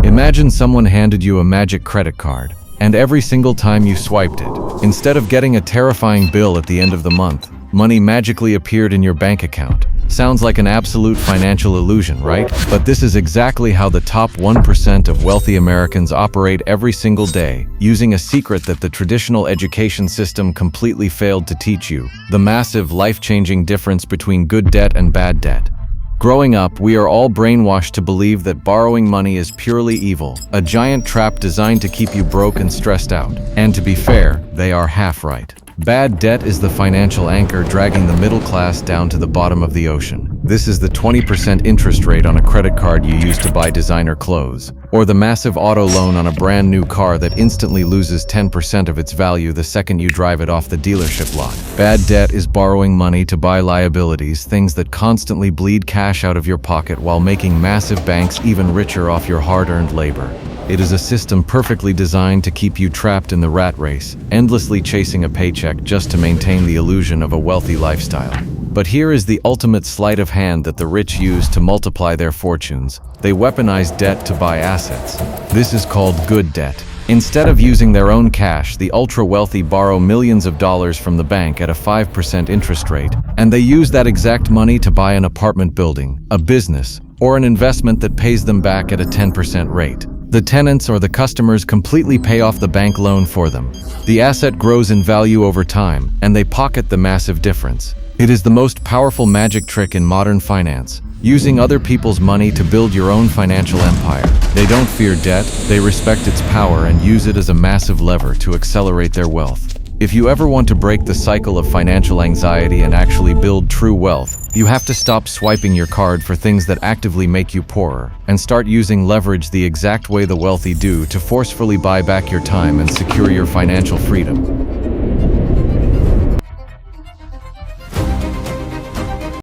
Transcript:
Imagine someone handed you a magic credit card, and every single time you swiped it, instead of getting a terrifying bill at the end of the month, money magically appeared in your bank account. Sounds like an absolute financial illusion, right? But this is exactly how the top 1% of wealthy Americans operate every single day, using a secret that the traditional education system completely failed to teach you: the massive, life-changing difference between good debt and bad debt. Growing up, we are all brainwashed to believe that borrowing money is purely evil, a giant trap designed to keep you broke and stressed out. And to be fair, they are half right. Bad debt is the financial anchor dragging the middle class down to the bottom of the ocean. This is the 20% interest rate on a credit card you use to buy designer clothes, or the massive auto loan on a brand new car that instantly loses 10% of its value the second you drive it off the dealership lot. Bad debt is borrowing money to buy liabilities, things that constantly bleed cash out of your pocket while making massive banks even richer off your hard-earned labor. It is a system perfectly designed to keep you trapped in the rat race, endlessly chasing a paycheck just to maintain the illusion of a wealthy lifestyle. But here is the ultimate sleight of hand that the rich use to multiply their fortunes. They weaponize debt to buy assets. This is called good debt. Instead of using their own cash, the ultra-wealthy borrow millions of dollars from the bank at a 5% interest rate, and they use that exact money to buy an apartment building, a business, or an investment that pays them back at a 10% rate. The tenants or the customers completely pay off the bank loan for them. The asset grows in value over time, and they pocket the massive difference. It is the most powerful magic trick in modern finance, using other people's money to build your own financial empire. They don't fear debt, they respect its power and use it as a massive lever to accelerate their wealth. If you ever want to break the cycle of financial anxiety and actually build true wealth, you have to stop swiping your card for things that actively make you poorer, and start using leverage the exact way the wealthy do to forcefully buy back your time and secure your financial freedom.